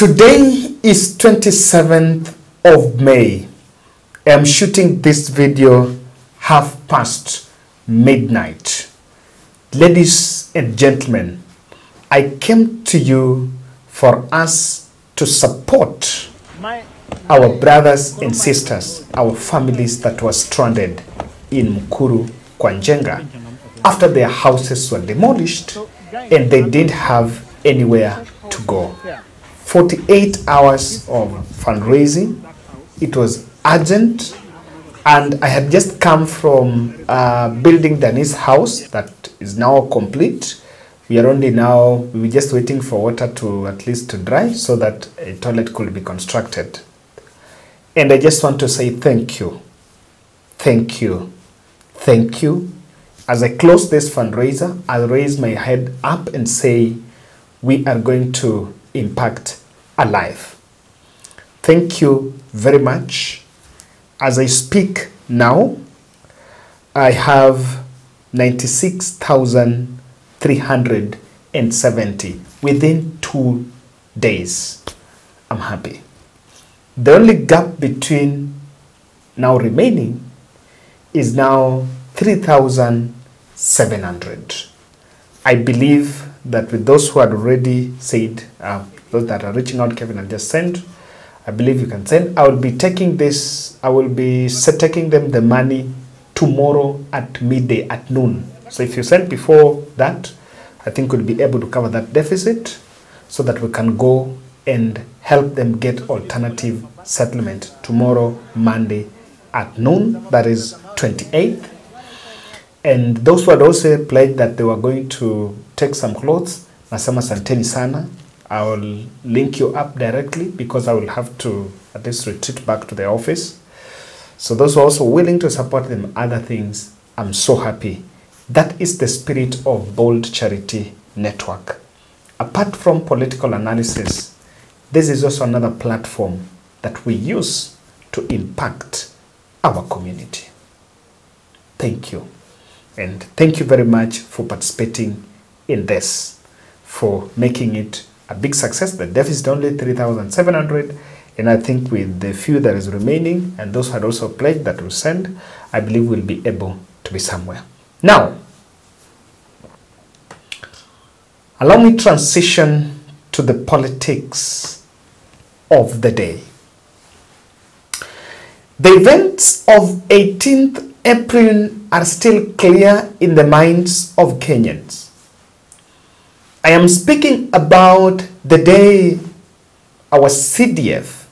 Today is 27th of May. I'm shooting this video midnight. Ladies and gentlemen, I came to you for us to support our brothers and sisters, our families that were stranded in Mukuru, Kwanjenga, after their houses were demolished and they didn't have anywhere to go. 48 hours of fundraising. It was urgent, and I had just come from building Danny's house that is now complete. We were just waiting for water to at least to dry so that a toilet could be constructed. And I just want to say thank you. Thank you. Thank you. As I close this fundraiser, I'll raise my head up and say, we are going to impact a life. Thank you very much. As I speak now, I have 96,370 within 2 days. I'm happy. The only gap between now remaining is now 3,700. I believe that with those who had already said, those that are reaching out, Kevin, and just send, I believe you can send. I will be taking this, I will be taking them the money tomorrow at midday, at noon. So if you send before that, I think we'll be able to cover that deficit so that we can go and help them get alternative settlement tomorrow, Monday at noon, that is 28th. And those who had also pledged that they were going to take some clothes, nasema santeni sana. I will link you up directly because I will have to at least retreat back to the office. So those who are also willing to support them other things, I'm so happy. That is the spirit of Bold Charity Network. Apart from political analysis, this is also another platform that we use to impact our community. Thank you. And thank you very much for participating in this, for making it a big success. The deficit is only 3,700, and I think with the few that is remaining and those who had also pledged that will send, I believe we'll be able to be somewhere. Now, allow me transition to the politics of the day. The events of 18th April are still clear in the minds of Kenyans. I am speaking about the day our CDF,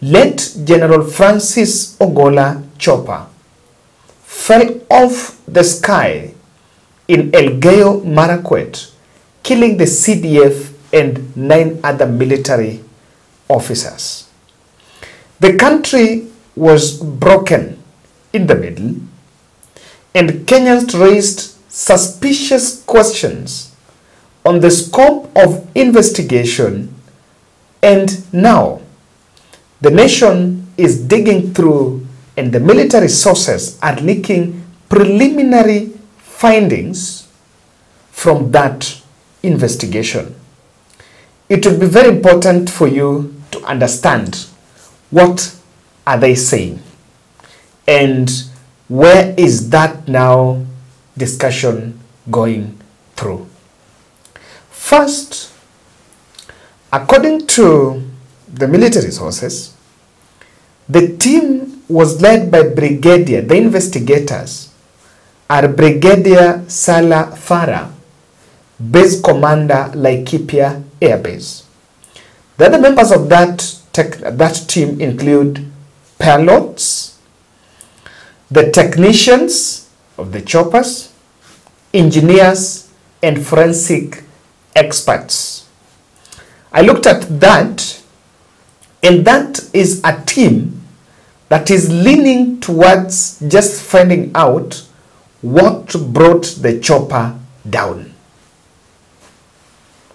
late General Francis Ogolla chopper, fell off the sky in Elgeyo Marakwet, killing the CDF and 9 other military officers. The country was broken in the middle, and Kenyans raised suspicious questions on the scope of investigation, and now the nation is digging through and the military sources are leaking preliminary findings from that investigation. It will be very important for you to understand what are they saying and where is that now discussion going through. First, according to the military sources, the team was led by Brigadier, the investigators are Brigadier Sala Farah, Base Commander Laikipia Air Base. The other members of that team include pilots, the technicians of the choppers, engineers, and forensic experts. I looked at that, and that is a team that is leaning towards just finding out what brought the chopper down,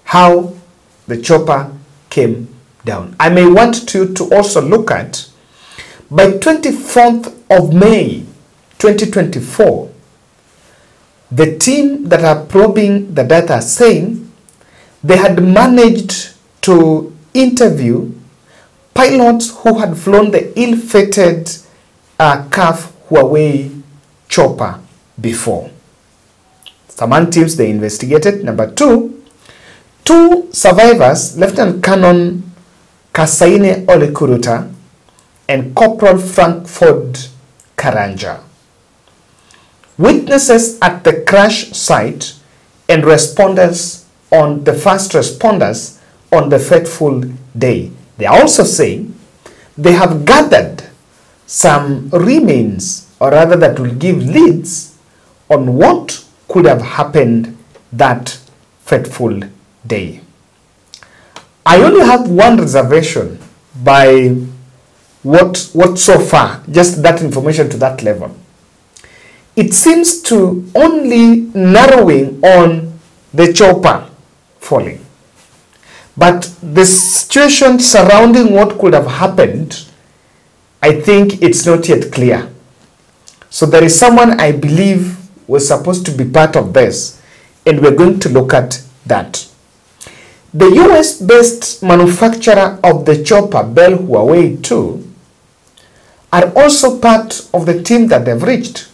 how the chopper came down. I may want you to also look at, by 24th of May 2024, the team that are probing the data are saying they had managed to interview pilots who had flown the ill-fated CAF Huawei chopper before. Command teams they investigated. Number two, two survivors, Lieutenant Colonel Kasaine Olekuruta and Corporal Frankford Karanja. Witnesses at the crash site and responders on the first responders on the fateful day. They are also saying they have gathered some remains, or rather that will give leads on what could have happened that fateful day. I only have one reservation by what so far, just that information to that level. It seems to only narrowing on the chopper falling. But the situation surrounding what could have happened, I think it's not yet clear. So there is someone I believe was supposed to be part of this, and we're going to look at that. The US-based manufacturer of the chopper, Bell Huawei 2, are also part of the team that they've reached.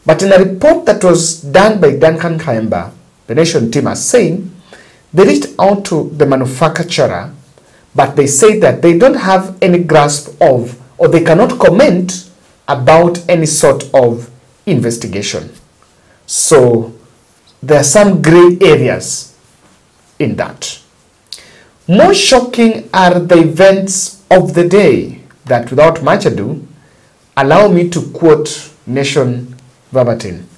But in a report that was done by Duncan Kaemba, the Nation team is saying, they reached out to the manufacturer, but they say that they don't have any grasp of, or they cannot comment about any sort of investigation. So there are some gray areas in that. More shocking are the events of the day that, without much ado, allow me to quote Nation verbatim.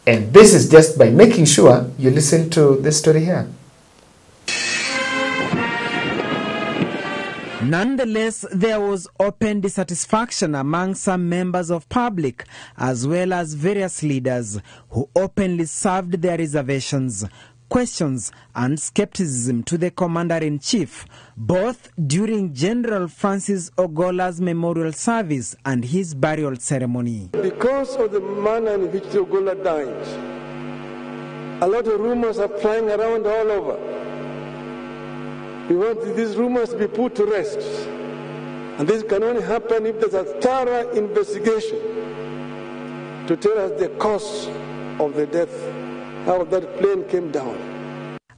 And this is just by making sure you listen to this story here. Nonetheless, there was open dissatisfaction among some members of public as well as various leaders who openly served their reservations, questions and skepticism to the Commander-in-Chief, both during General Francis Ogolla's memorial service and his burial ceremony. Because of the manner in which the Ogolla died, a lot of rumors are flying around all over. We want these rumors to be put to rest. And this can only happen if there's a thorough investigation to tell us the cause of the death, how that plane came down.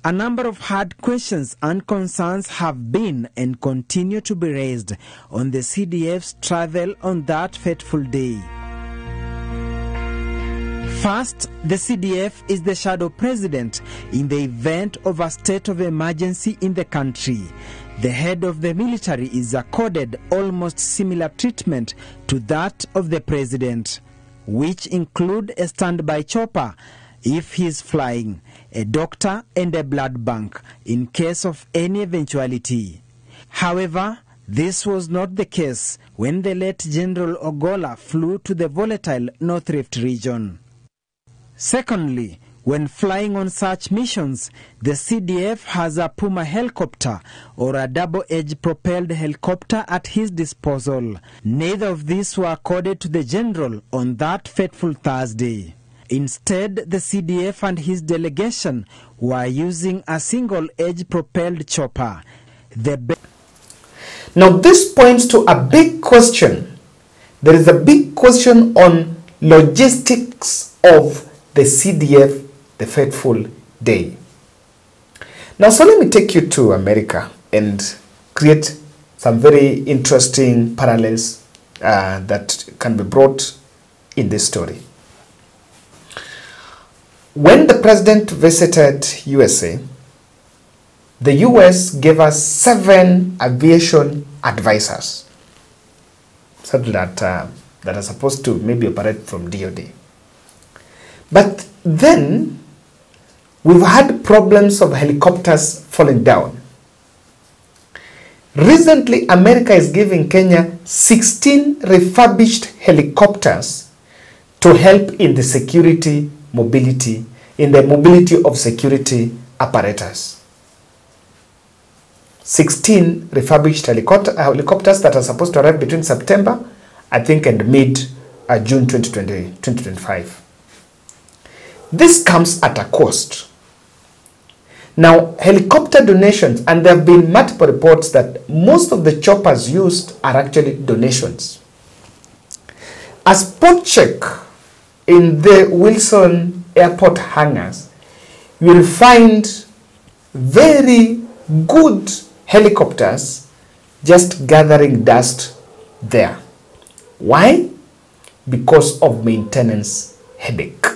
A number of hard questions and concerns have been and continue to be raised on the CDF's travel on that fateful day. First, the CDF is the shadow president in the event of a state of emergency in the country. The head of the military is accorded almost similar treatment to that of the president, which include a standby chopper if he is flying, a doctor and a blood bank in case of any eventuality. However, this was not the case when the late General Ogolla flew to the volatile North Rift region. Secondly, when flying on such missions, the CDF has a Puma helicopter or a double-edged propelled helicopter at his disposal. Neither of these were accorded to the general on that fateful Thursday. Instead, the CDF and his delegation were using a single-edged propelled chopper. Now this points to a big question. There is a big question on logistics of the CDF, the fateful day. Now, so let me take you to America and create some very interesting parallels that can be brought in this story. When the president visited USA, the US gave us 7 aviation advisors, something that are supposed to maybe operate from DoD. But then we've had problems of helicopters falling down. Recently, America is giving Kenya 16 refurbished helicopters to help in the security mobility, in the mobility of security apparatus. 16 refurbished helicopters that are supposed to arrive between September, I think, and mid-June 2025. This comes at a cost. Now, helicopter donations, and there have been multiple reports that most of the choppers used are actually donations. A spot check in the Wilson Airport hangars, you will find very good helicopters just gathering dust there. Why? Because of maintenance headache.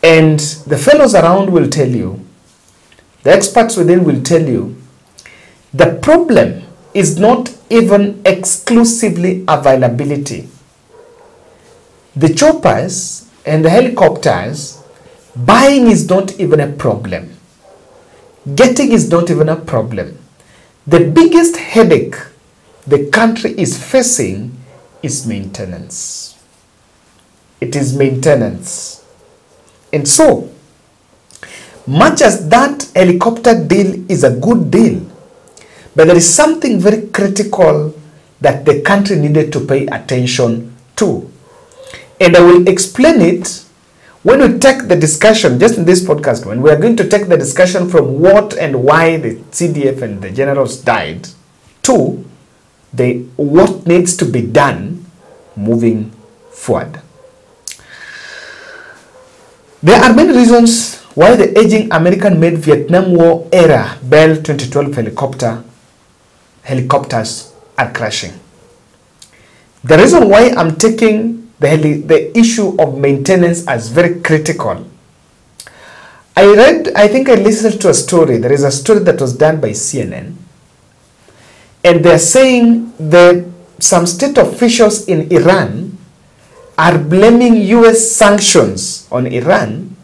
And the fellows around will tell you, the experts within will tell you, the problem is not even exclusively availability. The choppers and the helicopters, buying is not even a problem. Getting is not even a problem. The biggest headache the country is facing is maintenance. It is maintenance. And so, much as that helicopter deal is a good deal, but there is something very critical that the country needed to pay attention to. And I will explain it when we take the discussion, just in this podcast, when we are going to take the discussion from what and why the CDF and the generals died to the what needs to be done moving forward. There are many reasons why the aging American-made Vietnam War era Bell 2012 helicopters are crashing. The reason why I'm taking the issue of maintenance as very critical. I think I listened to a story. There is a story that was done by CNN. And they're saying that some state officials in Iran are blaming US sanctions on Iran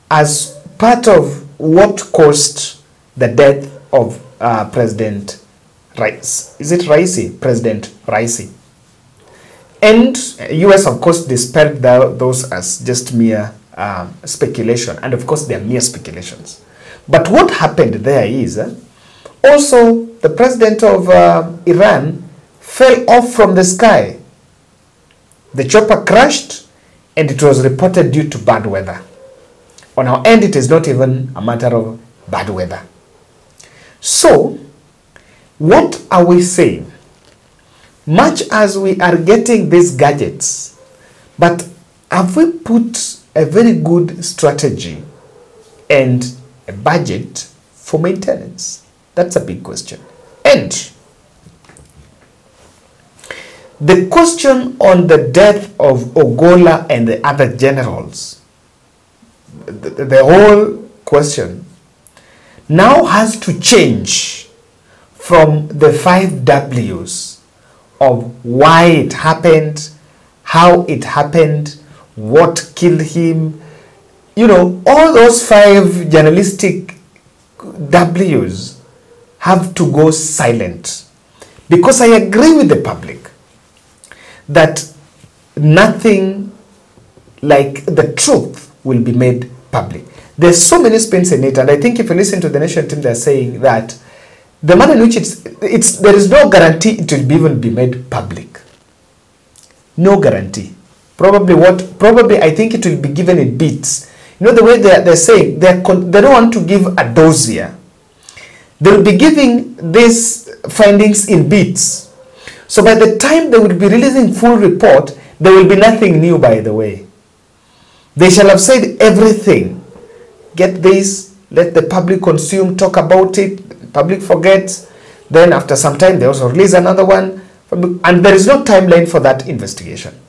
as part of what caused the death of President Raisi. Is it Raisi? President Raisi. And US, of course, dispelled those as just mere speculation. And of course, they are mere speculations. But what happened there is, also the president of Iran fell off from the sky. The chopper crashed and it was reported due to bad weather. On our end, it is not even a matter of bad weather. So, what are we saying? Much as we are getting these gadgets, but have we put a very good strategy and a budget for maintenance? That's a big question. And the question on the death of Ogolla and the other generals, the whole question now has to change from the 5 W's of why it happened, how it happened, what killed him. You know, all those 5 journalistic W's have to go silent. Because I agree with the public that nothing like the truth will be made public. There's so many spins in it, and I think if you listen to the Nation team, they're saying that the manner in which there is no guarantee it will even be made public. No guarantee. Probably I think it will be given in bits. You know the way they're saying, they don't want to give a dossier. They'll be giving these findings in bits. So by the time they will be releasing full report, there will be nothing new, by the way. They shall have said everything. Get this, let the public consume, talk about it, public forgets, then after some time they also release another one, and there is no timeline for that investigation.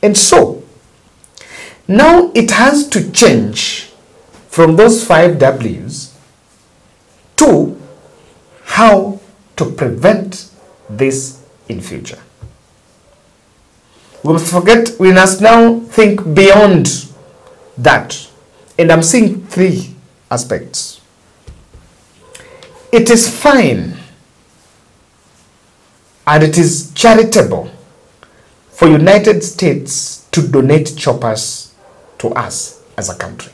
And so, now it has to change from those 5 W's to how to prevent this in future. We must now think beyond that. And I'm seeing 3 aspects. It is fine and it is charitable for United States to donate choppers to us as a country.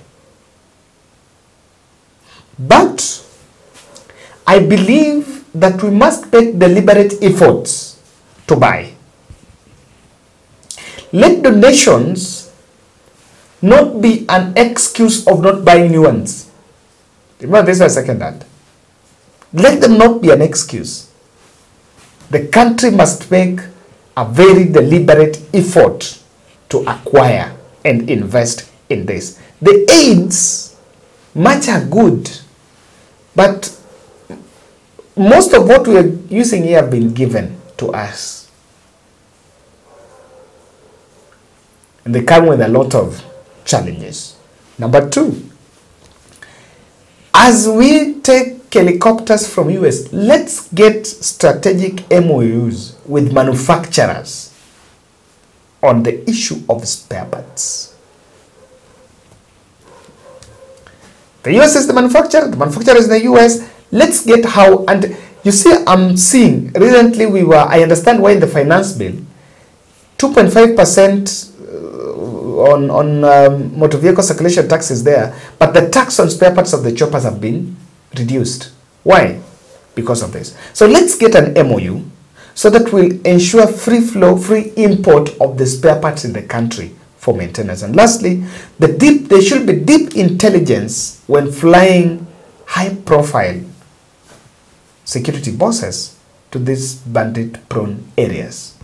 But I believe that we must make deliberate efforts to buy. Let donations not be an excuse of not buying new ones. Remember, this was second hand. Let them not be an excuse. The country must make a very deliberate effort to acquire and invest in this. The aids, much are good, but most of what we are using here have been given to us. And they come with a lot of challenges. Number two, as we take helicopters from US, let's get strategic MOUs with manufacturers on the issue of spare parts. The US is the manufacturer is the US. Let's get how, and you see, I'm seeing recently I understand why in the finance bill, 2.5% on motor vehicle circulation tax is there, but the tax on spare parts of the choppers have been reduced. Why? Because of this. So let's get an MOU so that we'll ensure free flow, free import of the spare parts in the country for maintenance. And lastly, there should be deep intelligence when flying high profile security bosses to these bandit prone areas.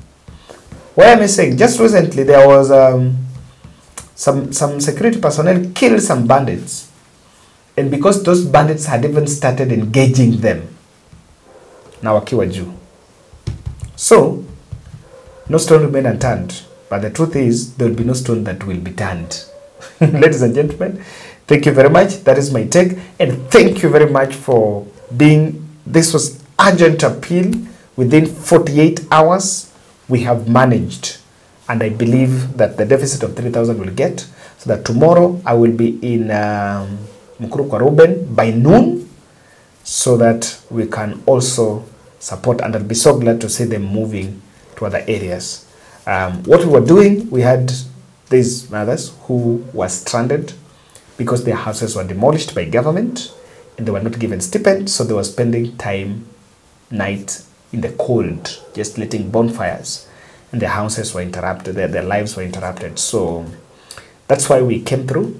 Why am I saying? Just recently there was some security personnel killed some bandits, and because those bandits had even started engaging them, now wakiwa juu. So no stone remain unturned, but the truth is there will be no stone that will be turned. Ladies and gentlemen, thank you very much. That is my take, and thank you very much for being. This was urgent appeal. Within 48 hours, we have managed, and I believe that the deficit of 3,000 will get, so that tomorrow I will be in Mukuru kwa Ruben by noon, so that we can also support, and I'll be so glad to see them moving to other areas. What we were doing, we had these mothers who were stranded because their houses were demolished by government and they were not given stipend, so they were spending night in the cold, just lighting bonfires, and their houses were interrupted, their lives were interrupted. So that's why we came through,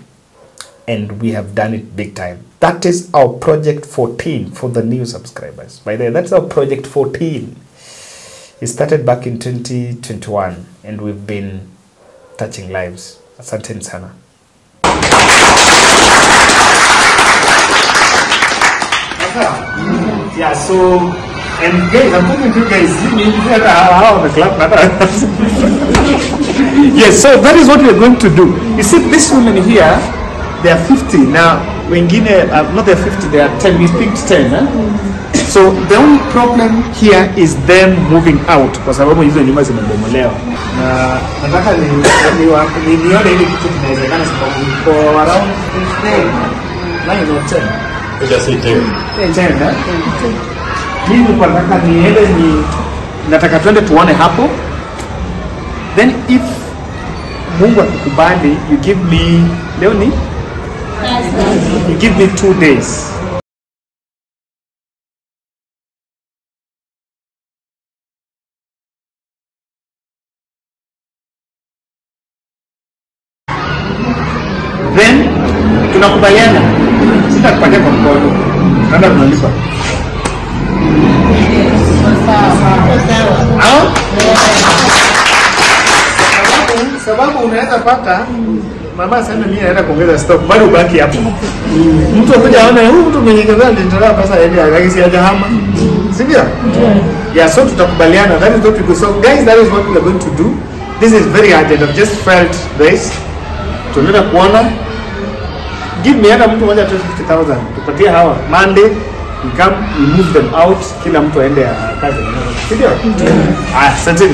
and we have done it big time. That is our project 14 for the new subscribers. By the way, that's our project 14. It started back in 2021, and we've been touching lives. Asante sana. Yeah, so, and guys, I'm talking to you guys, how the club matters. Yes, so that is what we're going to do. You see, this woman here, they are 50. Now, wengine, not they're 50, they are 10, we picked 10. So, the only problem here is them moving out, kwa sababu hizo nyumba zimebomolewa. Nataka nione ile kitu kinawezekana sababu for around 9 or 10. Just say 10. 10, mimi kwa nataka twende tuone hapo. Then if Mungu akikubali, you give me, leo ni? You give me 2 days. Then tunakubaliana, sitakupatia kwa mkono, nenda tunalipa. Sababu unaweza pata mama sana mimi naenda kuongeza stock bado ubaki hapo. Mtu akuja aone huyu mtu mwenye kaza ndio pesa yeye akisi hajahama. Sivyo? Yeah, so tutakubaliana. That is what we go. So guys, that is what we are going to do. This is very urgent. I've just felt this. Tunaenda kuona. Give me hata mtu mmoja 250,000. Tupatie hawa Monday, we come, we move them out, kila mtu aende kazi. Sivyo? Ah, asante.